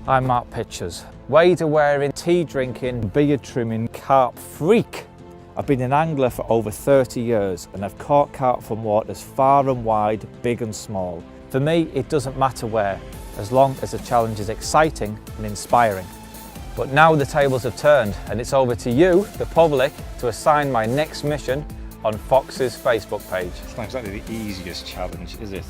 I'm Mark Pitchers, wader wearing, tea drinking, beard trimming carp freak. I've been an angler for over 30 years and I've caught carp from waters far and wide, big and small. For me, it doesn't matter where, as long as the challenge is exciting and inspiring. But now the tables have turned and it's over to you, the public, to assign my next mission on Fox's Facebook page. It's not exactly the easiest challenge, is it?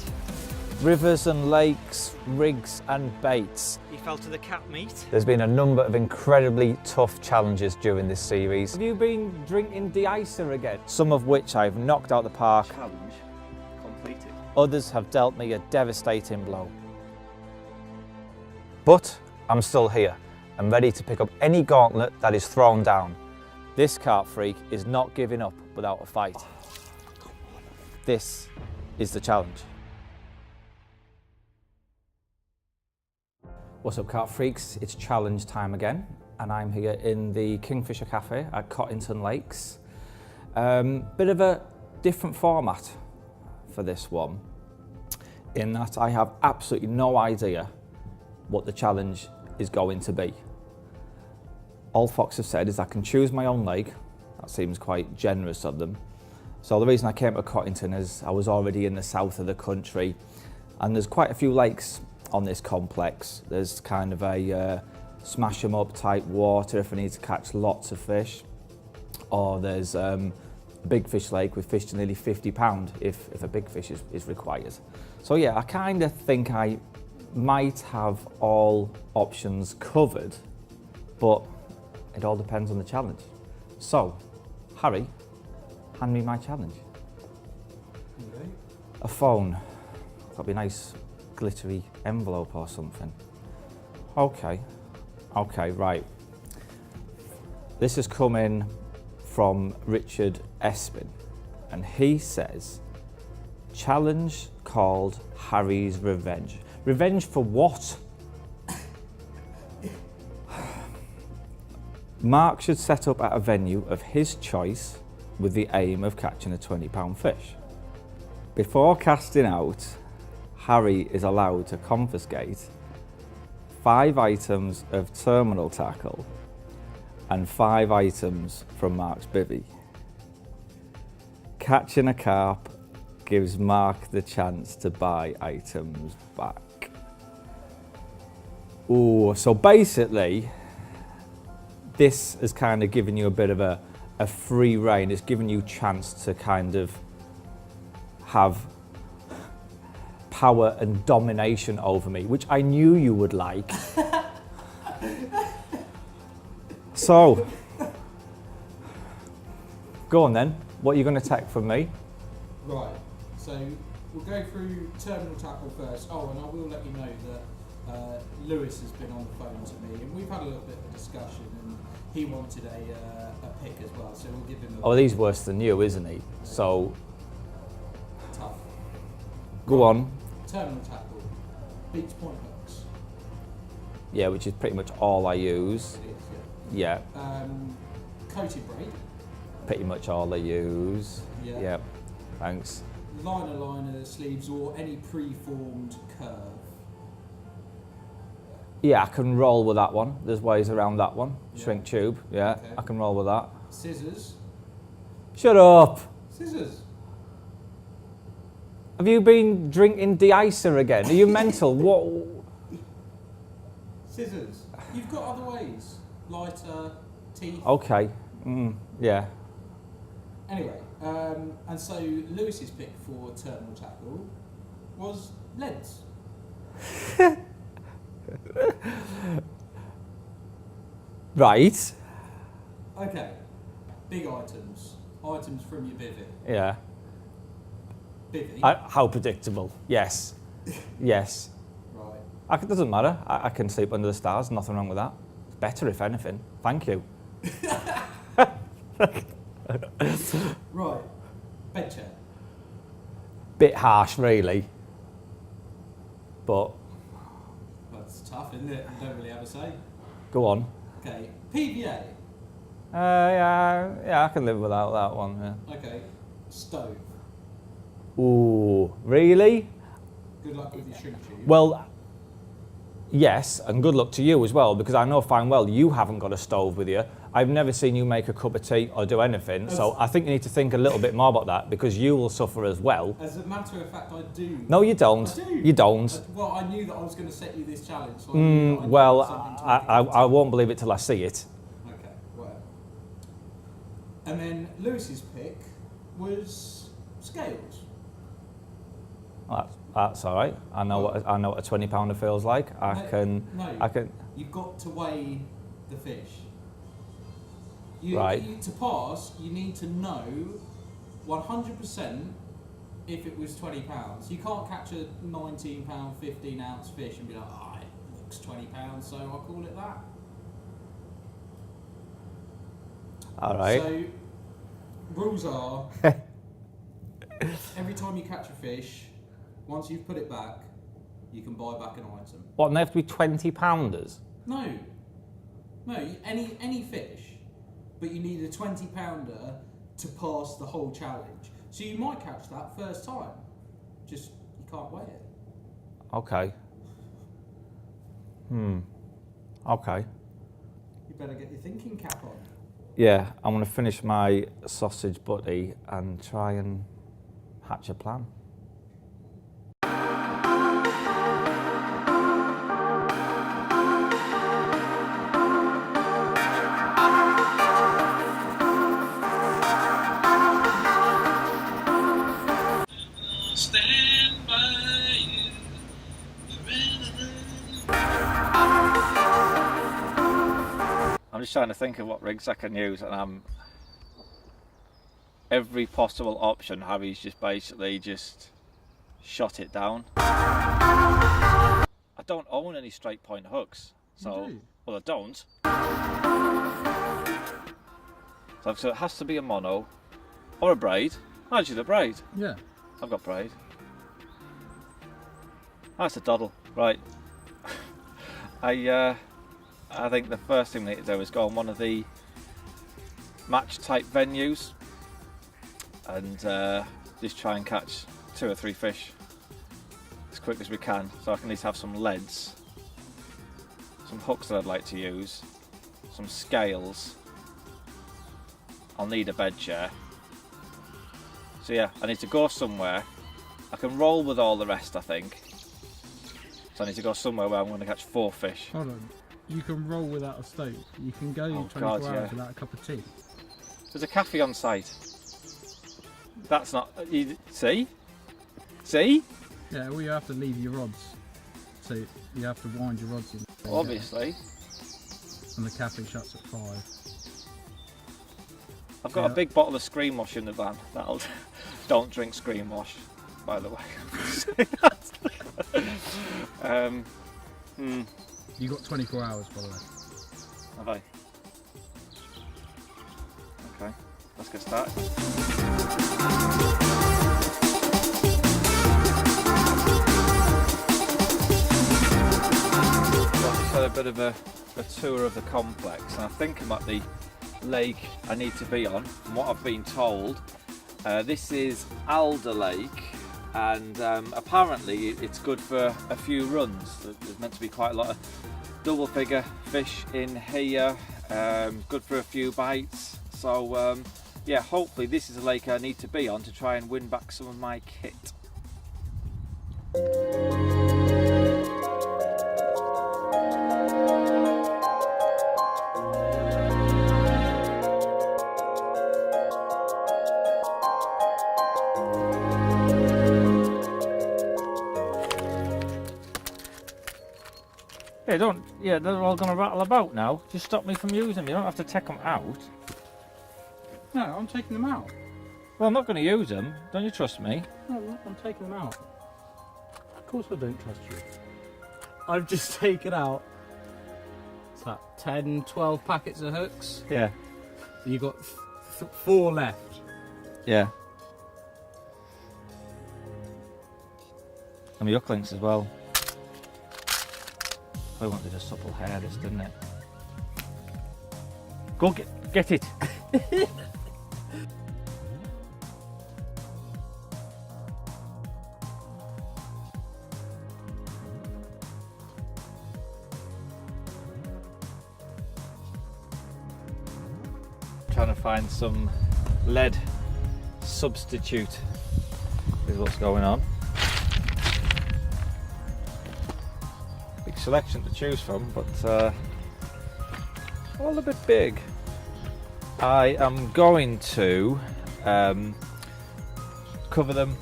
Rivers and lakes, rigs and baits. You fell to the cat meat? There's been a number of incredibly tough challenges during this series. Have you been drinking de-icer again? Some of which I've knocked out the park. Challenge completed. Others have dealt me a devastating blow. But I'm still here and ready to pick up any gauntlet that is thrown down. This carp freak is not giving up without a fight. This is the challenge. What's up, carp freaks? It's challenge time again, and I'm here in the Kingfisher Cafe at Cottington Lakes. Bit of a different format for this one, in that I have absolutely no idea what the challenge is going to be. All Fox have said is I can choose my own lake. That seems quite generous of them. So the reason I came to Cottington is I was already in the south of the country, and there's quite a few lakes on this complex. There's kind of a smash 'em up type water if I need to catch lots of fish, or there's a big fish lake with fish to nearly 50 pound if a big fish is required. So yeah, I kind of think I might have all options covered, but it all depends on the challenge. So, Harry, hand me my challenge. Okay. A phone. That'd be a nice glittery envelope or something. Okay, right. This has come in from Richard Espin, and he says, challenge called Harry's Revenge. Revenge for what? Mark should set up at a venue of his choice with the aim of catching a 20-pound fish. Before casting out, Harry is allowed to confiscate 5 items of terminal tackle and 5 items from Mark's bivvy. Catching a carp gives Mark the chance to buy items back. Ooh, so basically, this is kind of giving you a bit of a free rein. It's giving you a chance to kind of have power and domination over me, which I knew you would like. So, go on then. What are you going to take from me? Right, so we'll go through terminal tackle first. Oh, and I will let you know that Lewis has been on the phone to me, and we've had a little bit of a discussion, and he wanted a pick as well, so we'll give him a... Oh, he's worse than you, isn't he? So, Tough. go on. Terminal tackle, beach point hooks. Yeah, which is pretty much all I use. It is, Yeah, yeah. Coated braid. pretty much all I use. Yeah. Yeah, thanks. Liner sleeves or any pre-formed curve. Yeah, I can roll with that one. There's ways around that one. Yeah. Shrink tube, yeah, Okay. I can roll with that. Scissors. Shut up! Scissors. Have you been drinking de-icer again? Are you mental? What? Scissors. You've got other ways. Lighter, teeth. Okay, yeah. Anyway, and so Lewis's pick for terminal tackle was leads. Right, Okay. Big items. Items from your bivvy. yeah. Bivvy. How predictable, yes. Yes. Right. It doesn't matter, I can sleep under the stars, nothing wrong with that. It's better if anything, thank you. Right. Bed chair. Bit harsh, really. But, That's tough, isn't it? You don't really have a say. go on. Okay. PVA. Yeah, I can live without that one, yeah. Okay. Stove. Ooh, really? Good luck with your shrink tube. Well, yes, and good luck to you as well, because I know fine well you haven't got a stove with you. I've never seen you make a cup of tea or do anything, so I think you need to think a little bit more about that, because you will suffer as well. As a matter of fact, I do. No, you don't. I do. You don't. Well, I knew that I was going to set you this challenge. So I knew that I Well, needed something to look I won't believe it till I see it. into. Okay, well. And then Lewis's pick was scales. That's all right. I know what a 20-pounder feels like. I can. You've got to weigh the fish. Right. To pass, you need to know 100% if it was 20 pounds. You can't catch a 19 pound, 15 ounce fish and be like, oh, it looks 20 pounds, so I'll call it that. All right. So, rules are every time you catch a fish, once you've put it back, you can buy back an item. What, and they have to be 20-pounders? No, any fish, but you need a 20 pounder to pass the whole challenge. So you might catch that first time, just you can't weigh it. Okay. Okay. You better get your thinking cap on. Yeah, I'm going to finish my sausage butty and try and hatch a plan. Stand by you forever. I'm just trying to think of what rigs I can use, and I'm every possible option. Harry's just basically just shot it down. I don't own any straight point hooks, so well I don't. So it has to be a mono or a braid. Actually, the braid. Yeah. I've got braid. That's a doddle, right? I think the first thing we need to do is go on one of the match type venues and just try and catch 2 or 3 fish as quick as we can, so I can at least have some leads, some hooks that I'd like to use, some scales. I'll need a bed chair. So yeah, I need to go somewhere. I can roll with all the rest, I think. So I need to go somewhere where I'm going to catch 4 fish. Hold on. You can roll without a stove. You can go 24 God, hours yeah. without a cup of tea. There's a cafe on site. That's not... You, see? See? Yeah, well, you have to leave your rods. So you have to wind your rods in. There you go. Obviously. And the cafe shuts at 5. I've got a big bottle of Screen Wash in the van. That'll... Don't drink Screen Wash, by the way. You got 24 hours, by the way. Have I? Okay, let's get started. Well, I've just had a bit of a tour of the complex, and I think I'm at the lake I need to be on. From what I've been told, this is Alder Lake, and apparently it's good for a few runs. There's meant to be quite a lot of double figure fish in here, good for a few bites. So yeah, hopefully this is a lake I need to be on to try and win back some of my kit. Yeah, they're all going to rattle about now. Just stop me from using them. You don't have to take them out. No, I'm taking them out. Well, I'm not going to use them. Don't you trust me? No, I'm taking them out. Of course I don't trust you. I've just taken out, what's that, 10, 12 packets of hooks. Yeah. You got 4 left. Yeah. And the hook links as well. I wanted a supple hair, this, didn't it? Go get it. trying to find some lead substitute is what's going on. Big selection to choose from, but all a bit big. I am going to cover them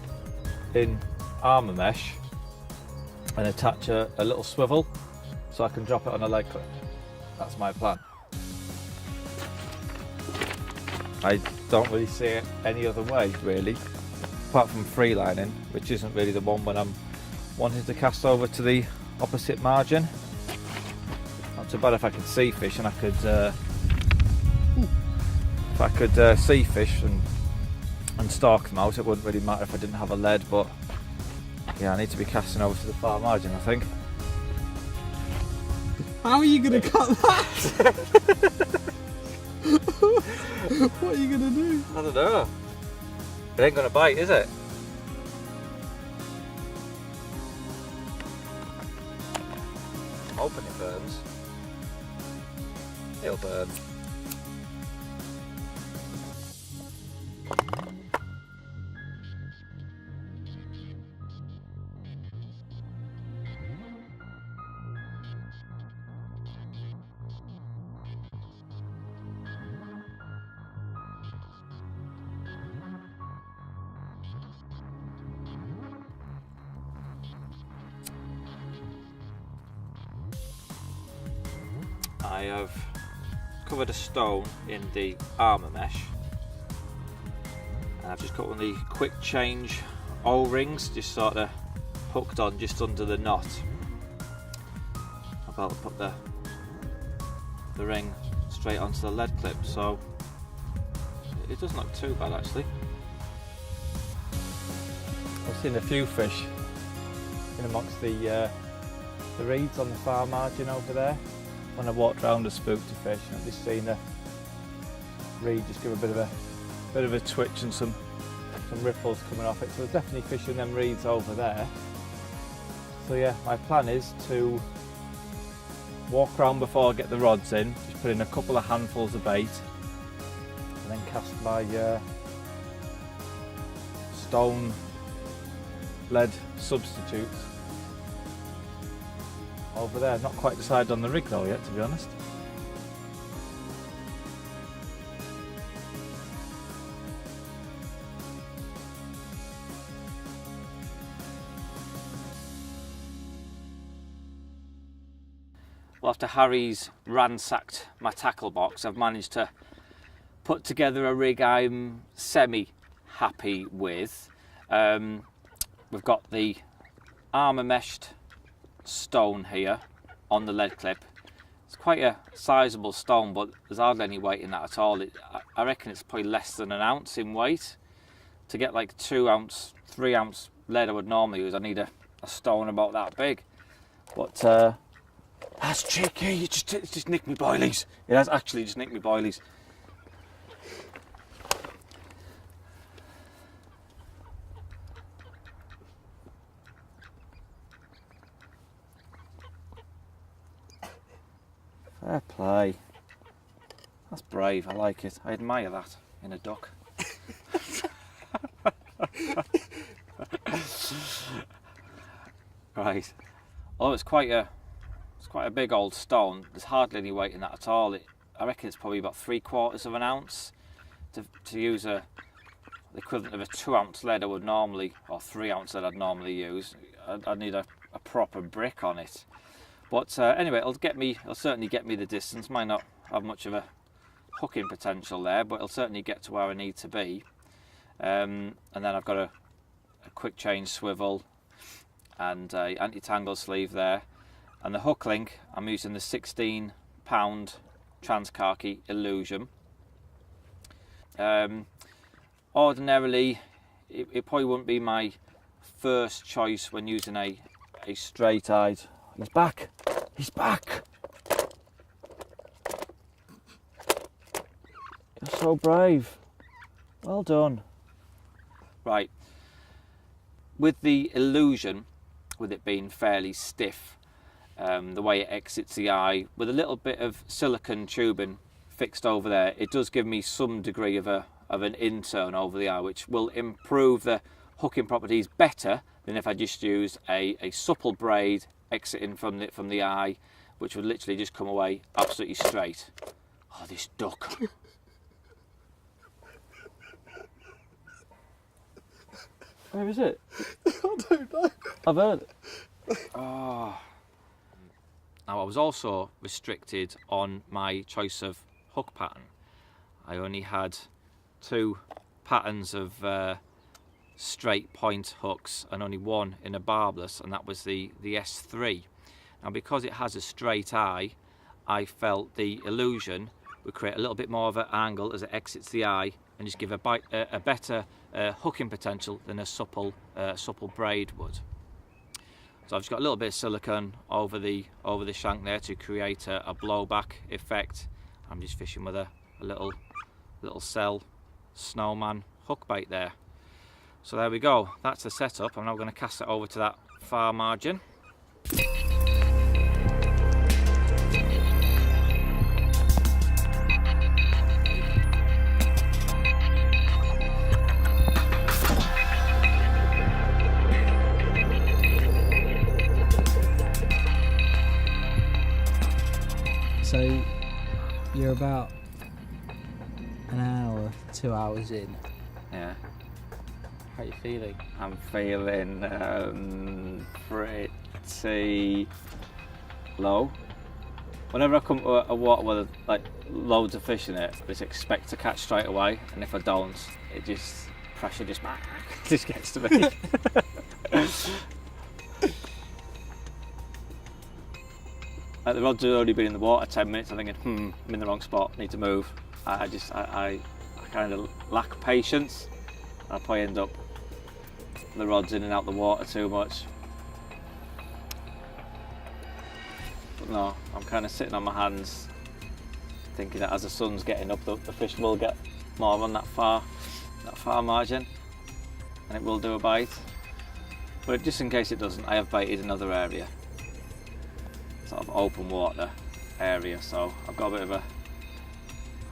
in armour mesh and attach a little swivel so I can drop it on a leg clip. That's my plan. I don't really see it any other way, really, apart from freelining, which isn't really the one when I'm wanting to cast over to the opposite margin. Not too bad if I could sea fish, and I could if I could sea fish and stalk them out. It wouldn't really matter if I didn't have a lead, but yeah, I need to be casting over to the far margin, I think. How are you going to cut that? What are you going to do? I don't know. It ain't gonna bite, is it? I'm hoping it burns. It'll burn. I have covered a stone in the armour mesh, and I've just got one of the quick change O-rings just sort of hooked on just under the knot. I've got to put the ring straight onto the lead clip, so it doesn't look too bad actually. I've seen a few fish in amongst the reeds on the far margin over there. When I walked around a spooked fish, I've just seen a reed just give a bit of a twitch and some ripples coming off it. So there's definitely fish in them reeds over there. So yeah, my plan is to walk around before I get the rods in, just put in a couple of handfuls of bait, and then cast my stone lead substitutes over there. Not quite decided on the rig though yet, to be honest. Well, after Harry's ransacked my tackle box, I've managed to put together a rig I'm semi-happy with. We've got the armour meshed stone here on the lead clip. It's quite a sizable stone, but there's hardly any weight in that at all. I reckon it's probably less than an ounce in weight. To get like 2 ounce, 3 ounce lead I would normally use, I need a stone about that big. But that's cheeky, it just nicked me boilies. It has actually just nicked me boilies. Fair play. That's brave, I like it. I admire that in a duck. Right. Although it's quite a big old stone, there's hardly any weight in that at all. I reckon it's probably about 3/4 of an ounce. To use the equivalent of a 2 ounce lead I would normally, or 3 ounce lead I'd normally use, I'd need a proper brick on it. But anyway, it'll certainly get me the distance. Might not have much of a hooking potential there, but it'll certainly get to where I need to be. And then I've got a quick change swivel and a anti-tangle sleeve there. And the hook link, I'm using the 16-pound Transcarky Illusion. Ordinarily, it probably wouldn't be my first choice when using a straight-eyed. He's back! He's back! You're so brave. Well done. Right. With the Illusion, with it being fairly stiff, the way it exits the eye, with a little bit of silicone tubing fixed over there, it does give me some degree of an in-turn over the eye, which will improve the hooking properties better than if I just used a supple braid exiting from the eye, which would literally just come away absolutely straight. Oh, this duck. Where is it? I don't know. I've heard it. Oh. Now, I was also restricted on my choice of hook pattern. I only had 2 patterns of straight point hooks and only one in a barbless, and that was the S3. Now, because it has a straight eye, I felt the illusion would create a little bit more of an angle as it exits the eye and just give a better hooking potential than a supple braid would. So I've just got a little bit of silicone over the shank there to create a blowback effect. I'm just fishing with a little cell snowman hook bait there. So there we go, that's the setup. I'm now going to cast it over to that far margin. So you're about an hour, 2 hours in. Yeah. How are you feeling? I'm feeling pretty low. Whenever I come to a water where there's like loads of fish in it, I just expect to catch straight away, and if I don't, it just pressure just gets to me. Like the rods have already been in the water 10 minutes. I'm thinking, I'm in the wrong spot. Need to move. I kind of lack patience. I'll probably end up the rods in and out the water too much. But no, I'm kind of sitting on my hands, thinking that as the sun's getting up, the fish will get more on that far margin, and it will do a bite. But just in case it doesn't, I have baited another area, sort of open water area. So I've got a bit of a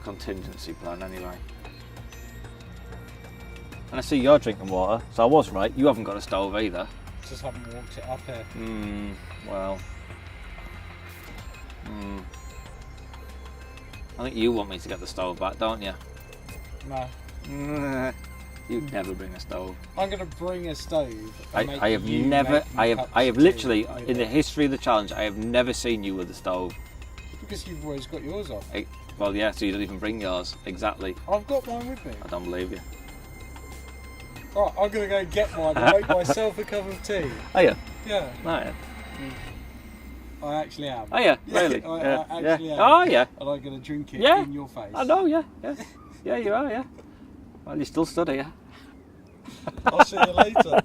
contingency plan anyway. And I see you're drinking water, so I was right. You haven't got a stove either. Just haven't walked it up here. Well. I think you want me to get the stove back, don't you? No. You'd never bring a stove. I'm going to bring a stove. I have never, I have literally, in the history of the challenge, I have never seen you with a stove. Because you've always got yours off. Well, yeah, so you don't even bring yours. Exactly. I've got mine with me. I don't believe you. Right, I'm going to go get mine and make myself a cup of tea. Are you? Yeah, Oh, yeah. I actually am. Oh, yeah, really? I actually am. Oh, yeah. And I'm going to drink it Yeah. in your face. I know, yeah. Yeah, you are, yeah. Well, you still study, yeah? I'll see you later.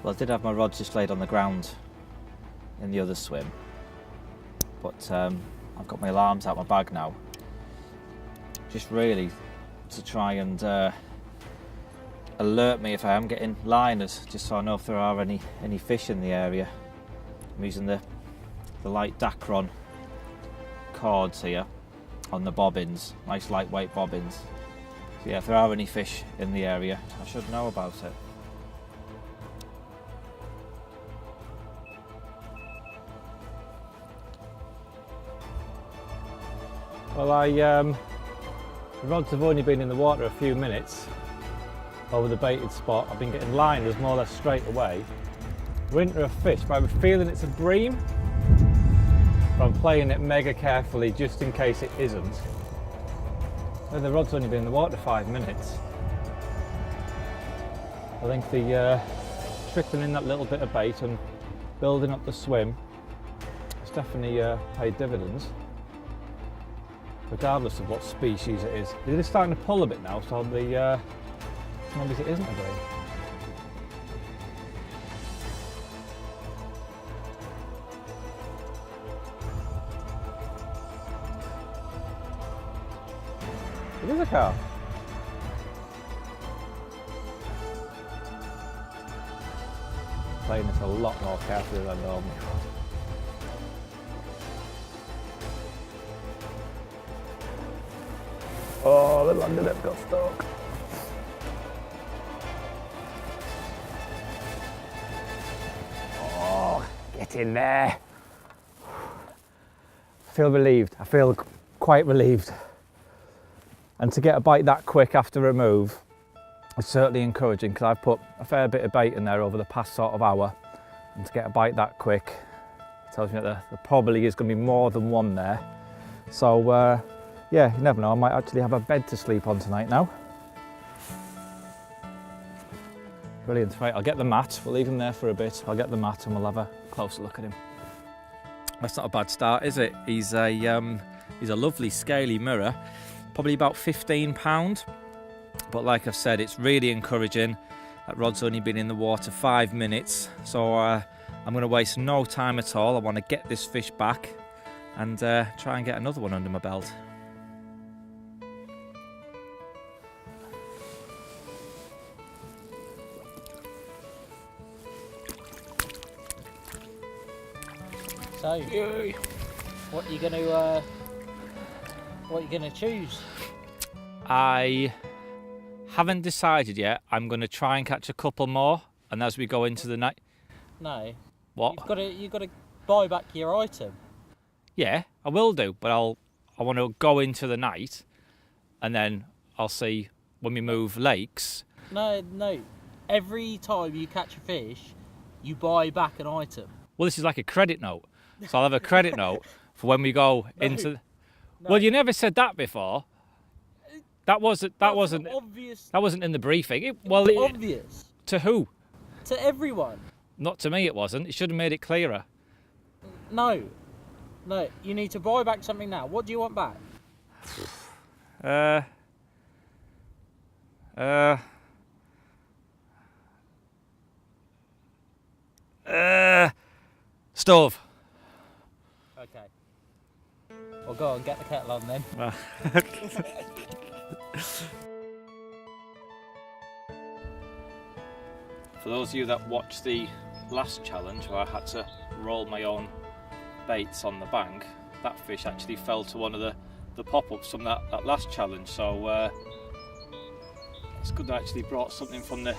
Well, I did have my rods just laid on the ground in the other swim, but I've got my alarms out of my bag now, just really to try and alert me if I am getting liners, just so I know if there are any fish in the area. I'm using the light Dacron cords here on the bobbins, nice lightweight bobbins. So yeah, if there are any fish in the area, I should know about it. Well, the rods have only been in the water a few minutes over the baited spot. I've been getting liners more or less straight away. We're into a fish, but I'm feeling it's a bream. But I'm playing it mega carefully just in case it isn't. Well, the rod's only been in the water 5 minutes. I think the trickling in that little bit of bait and building up the swim has definitely paid dividends, regardless of what species it is. It is starting to pull a bit now, so maybe it isn't a bream. It is a carp. Playing this a lot more carefully than normal. Oh, the landing net got stuck. Oh, get in there. I feel relieved. I feel quite relieved. And to get a bite that quick after remove is certainly encouraging, because I've put a fair bit of bait in there over the past sort of hour, and to get a bite that quick tells me that there probably is going to be more than one there. So yeah, you never know, I might actually have a bed to sleep on tonight now. Brilliant. Right, I'll get the mat. We'll leave him there for a bit. I'll get the mat and we'll have a closer look at him. That's not a bad start, is it? He's a lovely scaly mirror, probably about £15. But like I've said, it's really encouraging. That rod's only been in the water 5 minutes, so I'm going to waste no time at all. I want to get this fish back and try and get another one under my belt. So, what are you gonna choose? I haven't decided yet. I'm going to try and catch a couple more, and as we go into the night. No. What? You've got to buy back your item. Yeah, I will do, but I want to go into the night, and then I'll see when we move lakes. No. Every time you catch a fish, you buy back an item. Well, this is like a credit note, so I'll have a credit note for when we go into. No. Well, you never said that before. That wasn't obvious. That wasn't in the briefing. Obvious. To who? To everyone. Not to me. It wasn't. You should have made it clearer. No, you need to buy back something now. What do you want back? Stove. Okay. Well, go on, get the kettle on then. For those of you that watched the last challenge where I had to roll my own baits on the bank, that fish actually fell to one of the pop-ups from that last challenge, so it's good I actually brought something from the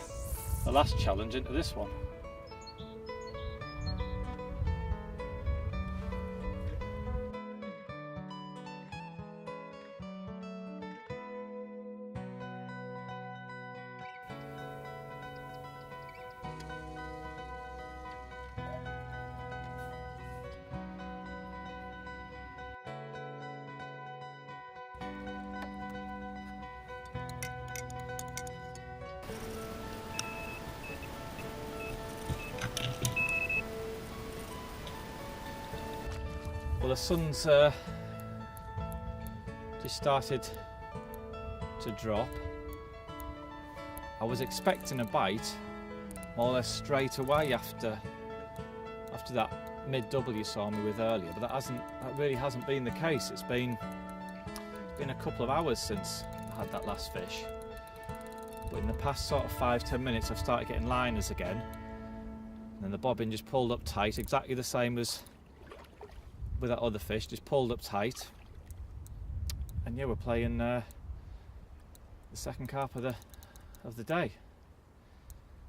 last challenge into this one. Well, the sun's just started to drop. I was expecting a bite more or less straight away after that mid-double you saw me with earlier, but that really hasn't been the case. It's been a couple of hours since I had that last fish. But in the past sort of 5-10 minutes I've started getting liners again. And then the bobbin just pulled up tight, exactly the same as with that other fish, just pulled up tight. And yeah, we're playing the second carp of the day.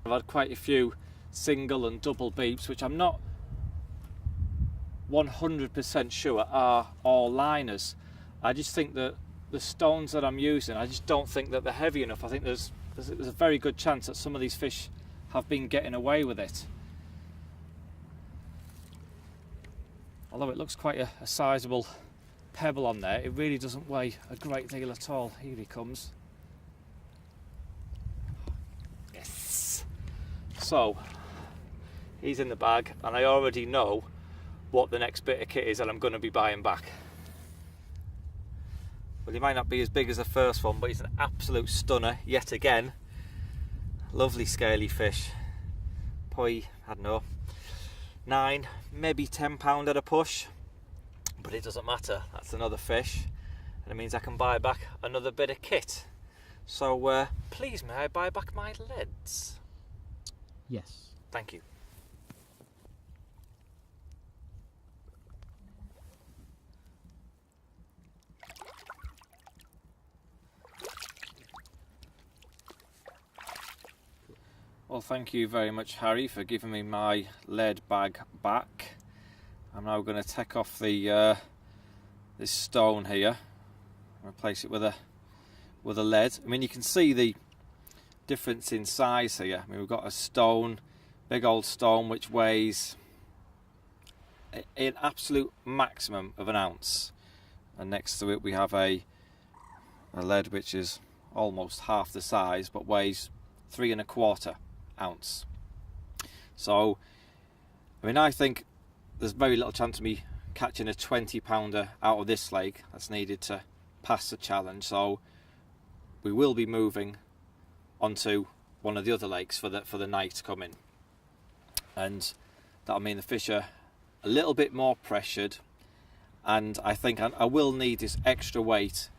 I've had quite a few single and double beeps, which I'm not 100% sure are all liners. I just think that the stones that I'm using, I just don't think that they're heavy enough. I think there's a very good chance that some of these fish have been getting away with it. Although it looks quite a sizable pebble on there, it really doesn't weigh a great deal at all. Here he comes. Yes! So, he's in the bag, and I already know what the next bit of kit is that I'm going to be buying back. Well, he might not be as big as the first one, but he's an absolute stunner yet again. Lovely scaly fish. Probably, I don't know, 9, maybe £10 at a push, but it doesn't matter. That's another fish, and it means I can buy back another bit of kit. So please may I buy back my leads? Yes. Thank you. Well, thank you very much, Harry, for giving me my lead bag back. I'm now going to take off the this stone here, replace it with a lead. I mean, you can see the difference in size here. I mean, we've got a stone, big old stone, which weighs an absolute maximum of an ounce, and next to it we have a lead which is almost half the size but weighs 3¼ ounce. So I mean, I think there's very little chance of me catching a 20-pounder out of this lake that's needed to pass the challenge, so we will be moving onto one of the other lakes for the night coming, and that'll mean the fish are a little bit more pressured, and I think I will need this extra weight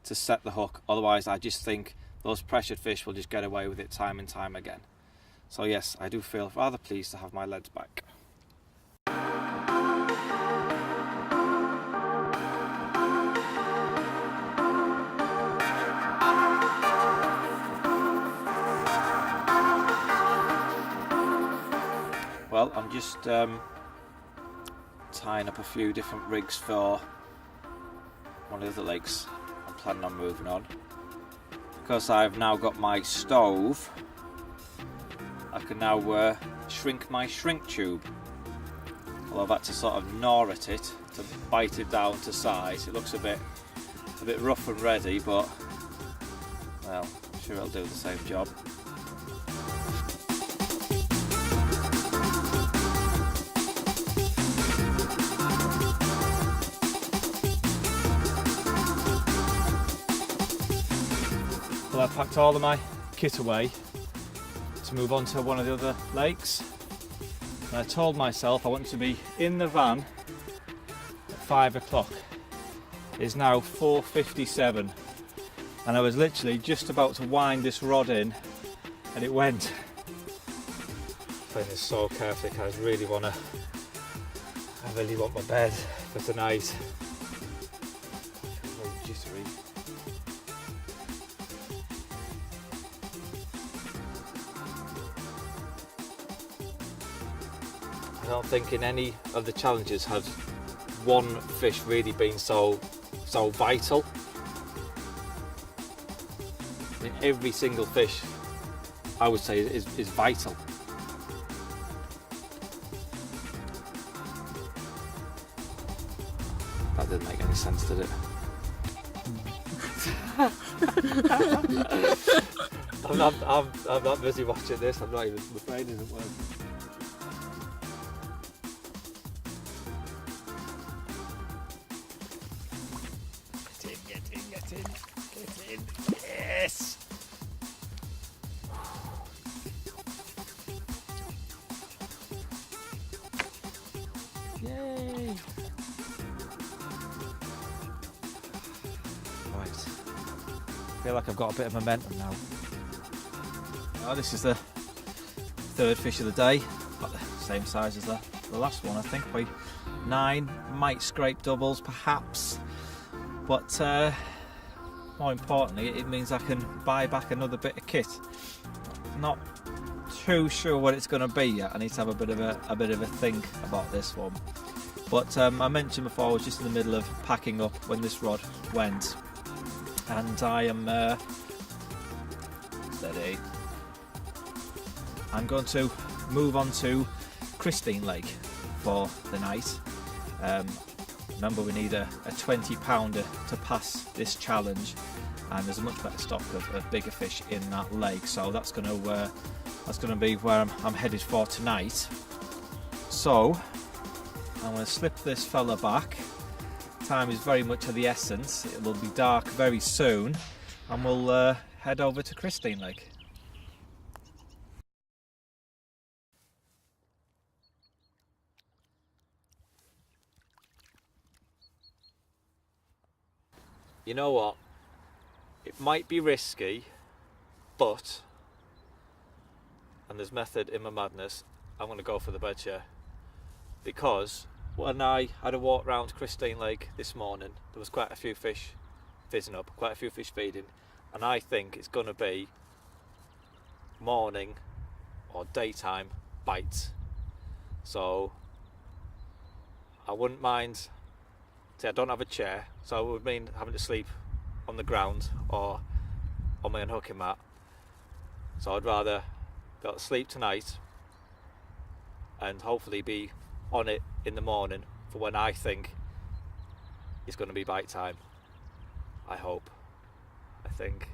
to set the hook, otherwise I just think those pressured fish will just get away with it time and time again. So yes, I do feel rather pleased to have my leads back. Well, I'm just tying up a few different rigs for one of the other lakes I'm planning on moving on. Because I've now got my stove, I can now shrink my shrink tube. Well, I've had to sort of gnaw at it to bite it down to size. It looks a bit rough and ready, but well, I'm sure it'll do the same job. Well, I've packed all of my kit away to move on to one of the other lakes. And I told myself I want to be in the van at 5 o'clock. It's now 4:57 and I was literally just about to wind this rod in and it went. Playing this so carefully because I really want my bed for tonight. Very jittery. I don't think in any of the challenges has one fish really been so vital. I mean, every single fish, I would say, is vital. That didn't make any sense, did it? I'm not busy watching this. I'm not even. My brain isn't working. Get in. Yes. Yay. Right. I feel like I've got a bit of momentum now. Oh, this is the third fish of the day. About the same size as the last one, I think. By 9, might scrape doubles, perhaps. But more importantly, it means I can buy back another bit of kit. Not too sure what it's going to be yet. I need to have a bit of a think about this one. But I mentioned before I was just in the middle of packing up when this rod went, and I am steady. I'm going to move on to Christine Lake for the night. Remember, we need a 20-pounder to pass this challenge, and there's a much better stock of bigger fish in that lake. So that's going to be where I'm headed for tonight. So I'm going to slip this fella back. Time is very much of the essence. It will be dark very soon, and we'll head over to Christine Lake. you know what? It might be risky, but, and there's method in my madness, I'm going to go for the bed share. Because when I had a walk round Christine Lake this morning, there was quite a few fish fizzing up, quite a few fish feeding, and I think it's going to be morning or daytime bites. So I wouldn't mind, see, I don't have a chair, so it would mean having to sleep on the ground or on my unhooking mat. So I'd rather be able to sleep tonight and hopefully be on it in the morning for when I think it's going to be bite time. I hope. I think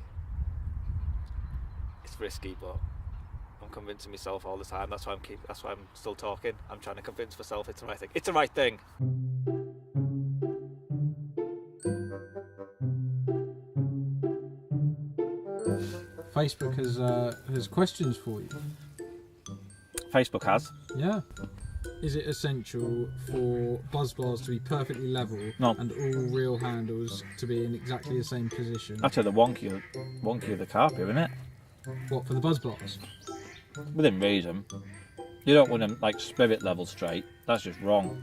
it's risky, but I'm convincing myself all the time. That's why I'm still talking. I'm trying to convince myself it's the right thing. It's the right thing. Facebook has questions for you. Facebook has. Yeah. Is it essential for buzz bars to be perfectly level No. and all reel handles to be in exactly the same position? Actually, the wonky of the carp here, isn't it? What, for the buzz bars? Within reason. You don't want them like spirit level straight. That's just wrong.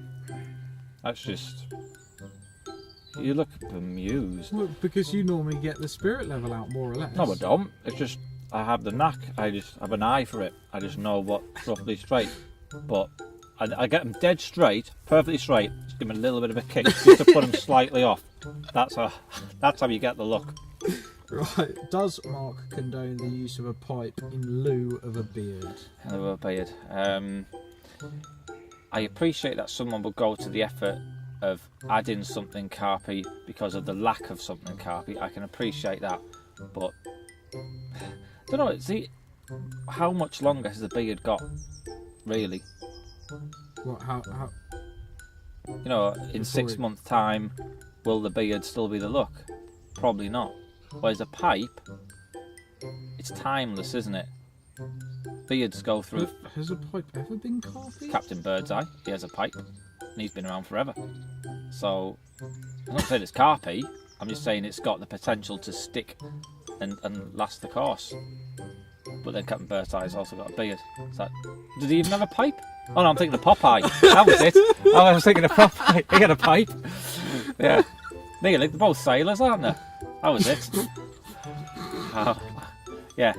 That's just. You look bemused. Well, because you normally get the spirit level out more or less. No, I don't. It's just I have the knack. I just have an eye for it. I just know what's roughly straight. But I get them dead straight, perfectly straight. Just give them a little bit of a kick just to put them slightly off. That's how you get the look. Right. Does Mark condone the use of a pipe in lieu of a beard? I appreciate that someone would go to the effort of adding something carpy because of the lack of something carpy. I can appreciate that, but I don't know. See, how much longer has the beard got, really? What? How? You know, in 6 months' time, will the beard still be the look? Probably not. Whereas a pipe, it's timeless, isn't it? Beards go through. Has a pipe ever been carpy? Captain Birdseye, he has a pipe, and he's been around forever. So, I'm not saying it's carpy, I'm just saying it's got the potential to stick and last the course. But then Captain Birdseye's also got a beard. Did he even have a pipe? Oh no, I'm thinking of Popeye. That was it. Oh, I was thinking of Popeye. He had a pipe. Yeah. Nearly, they're both sailors, aren't they? That was it. Oh, yeah.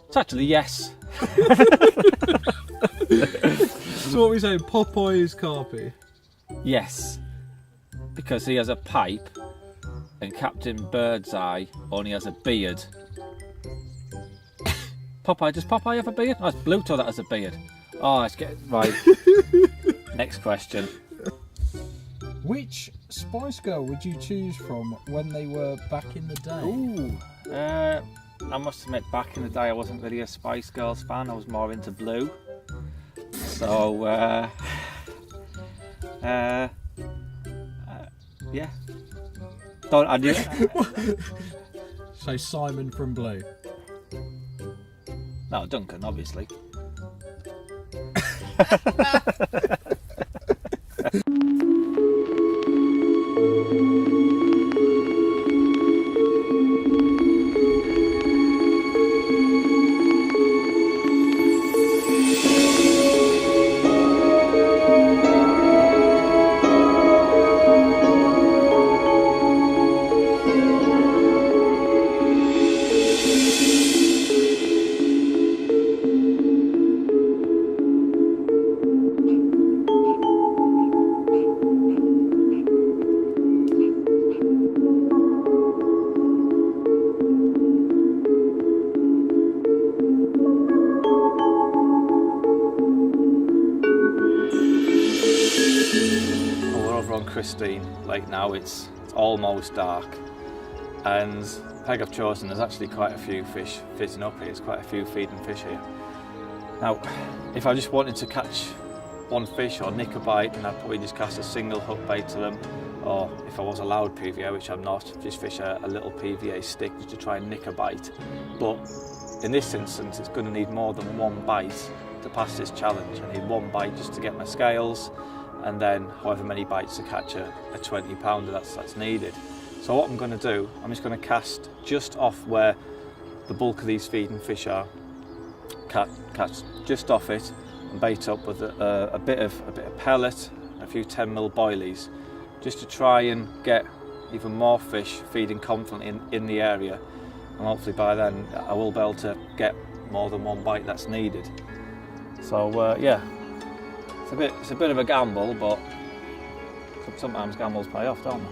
It's actually yes. So what are we saying? Popeye is carpy? Yes. Because he has a pipe and Captain Birdseye only has a beard. Does Popeye have a beard? Oh, it's Bluto that has a beard. Oh, let's get it right. Next question. Which Spice Girl would you choose from when they were back in the day? Ooh. I must admit, back in the day, I wasn't really a Spice Girls fan. I was more into Blue. So, yeah. I knew. So Simon from Blue. No, Duncan, obviously. Christine Lake now. It's almost dark, and the peg I've chosen, there's actually quite a few fish fizzing up here. There's quite a few feeding fish here. Now, if I just wanted to catch one fish or nick a bite, then I'd probably just cast a single hook bait to them, or if I was allowed PVA, which I'm not, just fish a little PVA stick just to try and nick a bite. But in this instance, it's going to need more than one bite to pass this challenge. I need one bite just to get my scales, and then however many bites to catch a 20 pounder that's needed. So what I'm going to do, I'm just going to cast just off where the bulk of these feeding fish are. Catch just off it and bait up with a bit of pellet, a few 10mm boilies, just to try and get even more fish feeding confidently in the area, and hopefully by then I will be able to get more than one bite that's needed. So yeah, it's a bit of a gamble, but sometimes gambles pay off, don't they?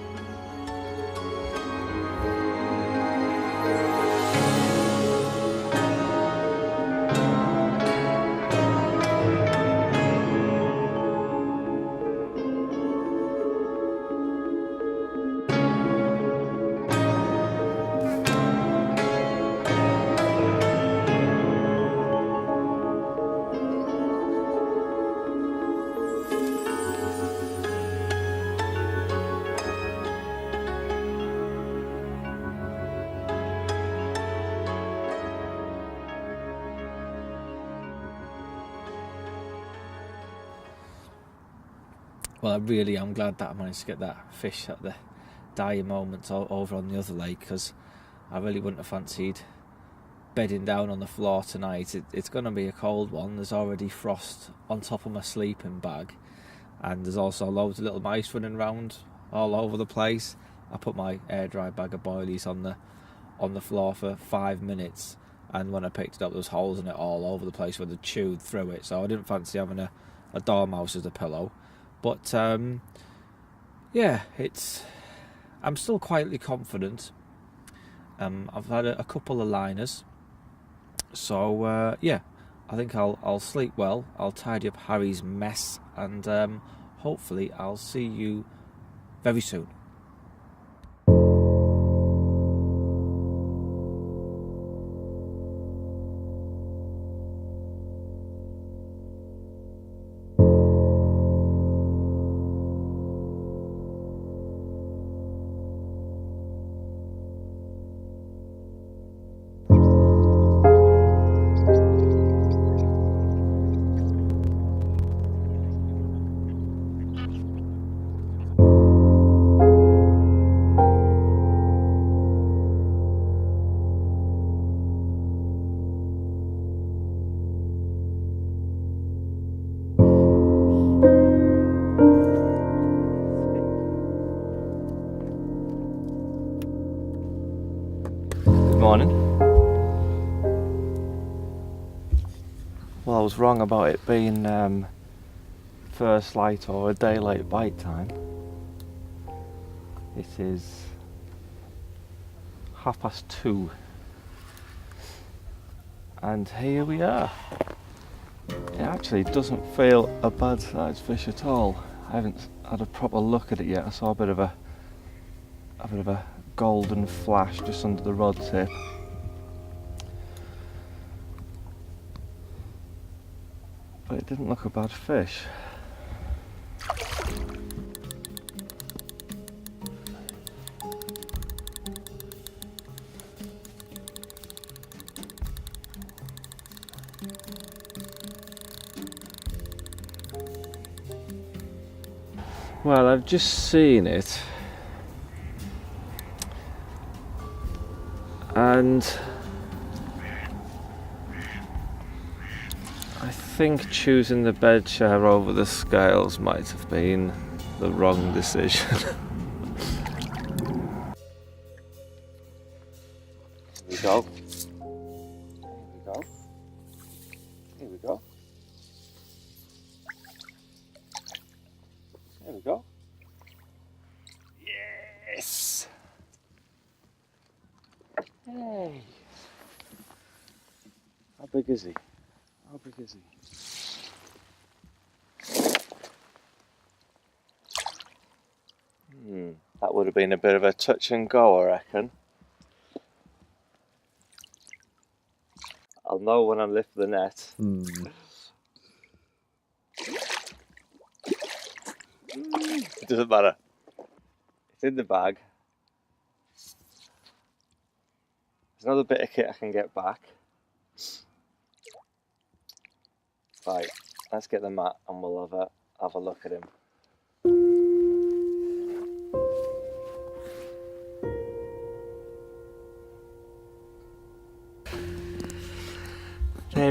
Well, I really am glad that I managed to get that fish at the dire moment over on the other lake, because I really wouldn't have fancied bedding down on the floor tonight. It's going to be a cold one. There's already frost on top of my sleeping bag, and there's also loads of little mice running around all over the place. I put my air dry bag of boilies on the floor for 5 minutes, and when I picked it up there was holes in it all over the place where they chewed through it, so I didn't fancy having a dormouse as a pillow. But yeah, I'm still quietly confident. I've had a couple of liners, so yeah, I think I'll sleep well. I'll tidy up Harry's mess, and hopefully I'll see you very soon. Morning. Well, I was wrong about it being first light or a day late bite time. It is 2:30, and here we are. It actually doesn't feel a bad sized fish at all. I haven't had a proper look at it yet. I saw a bit of a golden flash just under the rod tip. But it didn't look a bad fish. Well, I've just seen it, and I think choosing the bed chair over the scales might have been the wrong decision. Here we go. Here we go. There we go. Yes! Hey! How big is he? How big is he? That would have been a bit of a touch and go, I reckon. I'll know when I lift the net. It doesn't matter. It's in the bag. There's another bit of kit I can get back. Right, let's get the mat and we'll have a look at him.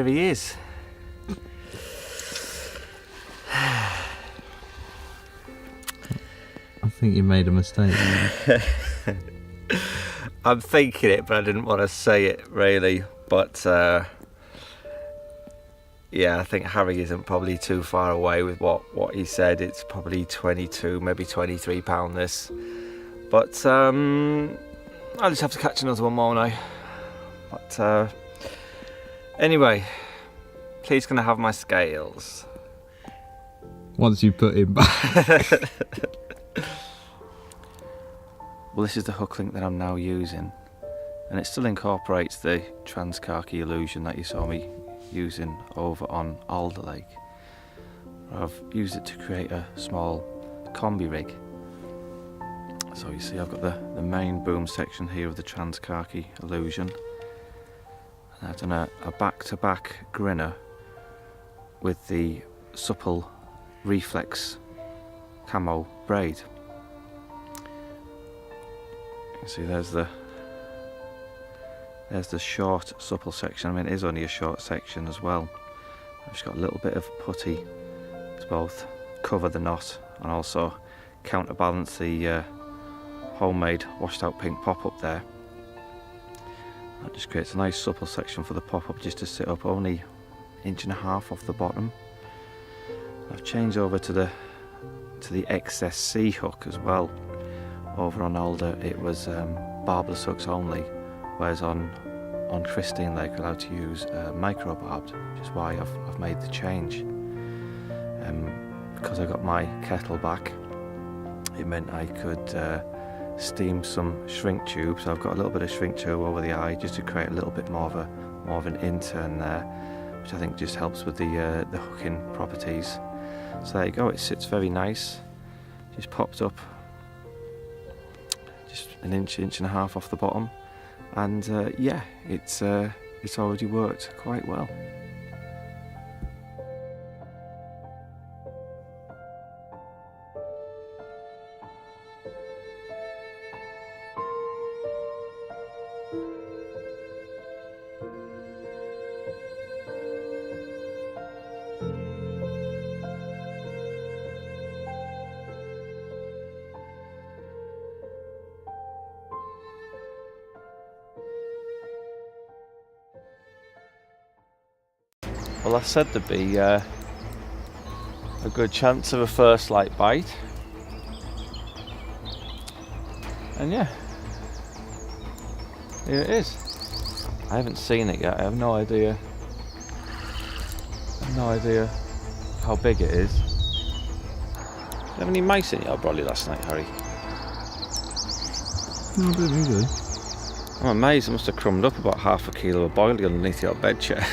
there he is. I think you made a mistake. I'm thinking it, but I didn't want to say it really. But yeah, I think Harry isn't probably too far away with what he said. It's probably 22, maybe 23 pound this. But I'll just have to catch another one, won't I? But anyway, please can I have my scales? Once you put him back. Well, this is the hook link that I'm now using, and it still incorporates the Transcarchy Illusion that you saw me using over on Alder Lake. I've used it to create a small combi rig. So you see I've got the main boom section here of the Transcarchy Illusion, and I've done a back-to-back grinner with the supple reflex camo braid. You see there's the short supple section. I mean, it is only a short section as well. I've just got a little bit of putty to both cover the knot and also counterbalance the homemade washed out pink pop-up there. That just creates a nice supple section for the pop-up just to sit up, only 1.5 inches off the bottom. I've changed over to the XSC hook as well. Over on Alder it was barbless hooks only, whereas on Christine Lake we're allowed to use micro barbed, which is why I've made the change. Because I got my kettle back, it meant I could steam some shrink tube, so I've got a little bit of shrink tube over the eye just to create a little bit more of an intern there, which I think just helps with the hooking properties. So there you go, it sits very nice, just popped up just 1.5 inches off the bottom, and yeah, it's already worked quite well. Well, I said there'd be a good chance of a first light bite, and yeah, here it is. I haven't seen it yet. I have no idea how big it is. Did you have any mice in your brolly last night, Harry? No, I don't think so. I'm amazed. It must have crumbed up about 1/2 kilo of boilie underneath your bed chair.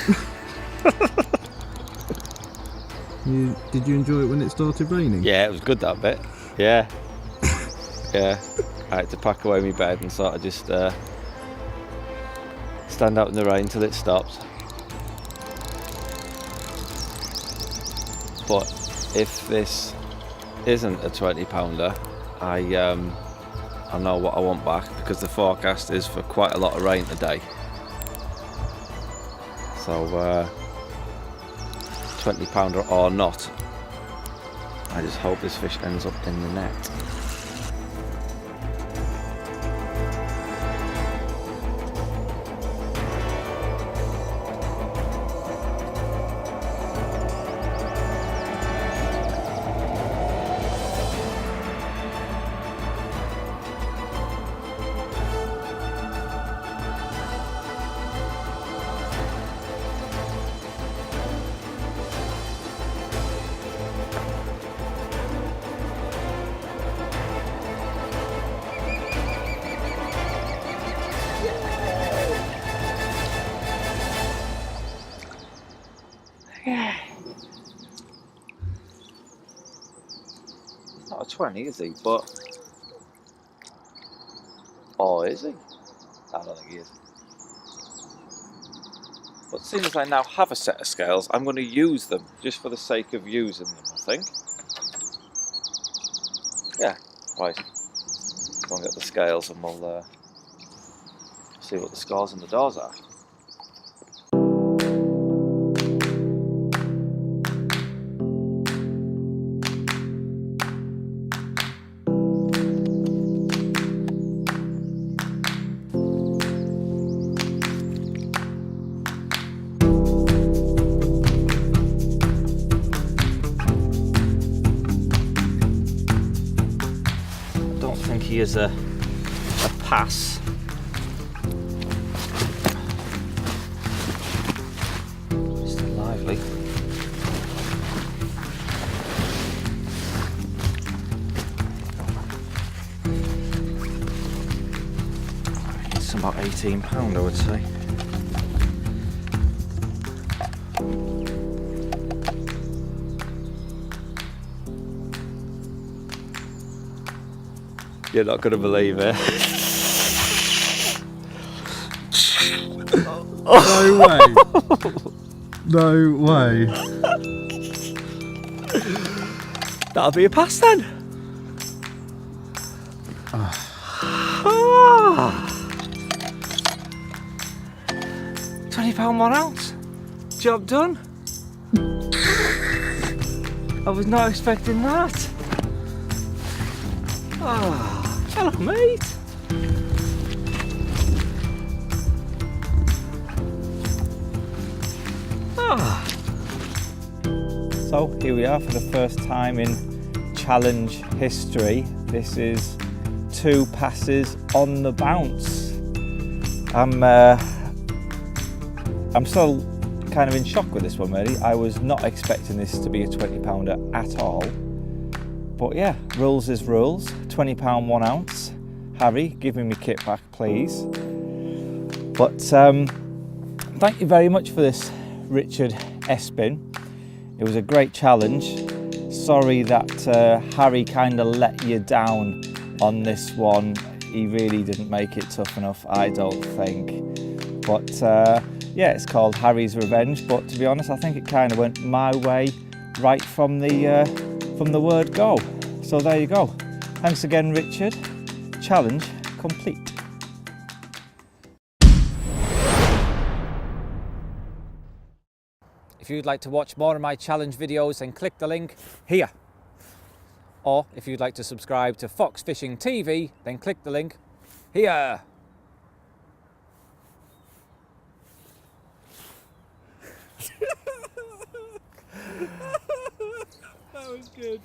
Did you enjoy it when it started raining? Yeah, it was good, that bit. Yeah. Yeah. I had to pack away my bed and sort of just stand out in the rain till it stopped. But if this isn't a 20-pounder, I know what I want back, because the forecast is for quite a lot of rain today. So 20-pounder or not, I just hope this fish ends up in the net. He's not a 20, is he? But oh, is he? I don't think he is. But seeing as I now have a set of scales, I'm going to use them just for the sake of using them, I think. Yeah, right. Go and get the scales and we'll see what the scores and the doors are. as a pass. Still lively. It's about £18, I would say. You're not going to believe it. No way. No way. That'll be a pass then. £20 1 ounce. Job done. I was not expecting that. Hello, mate. So here we are for the first time in challenge history. This is 2 passes on the bounce. I'm still kind of in shock with this one, really. I was not expecting this to be a 20-pounder at all. But yeah, rules is rules. £20 1 ounce. Harry, give me my kit back, please. But thank you very much for this, Richard Espin. It was a great challenge. Sorry that Harry kind of let you down on this one. He really didn't make it tough enough, I don't think. But yeah, it's called Harry's Revenge. But to be honest, I think it kind of went my way right from the word go. So there you go. Thanks again, Richard. Challenge complete. If you'd like to watch more of my challenge videos, then click the link here. Or if you'd like to subscribe to Fox Fishing TV, then click the link here. That was good.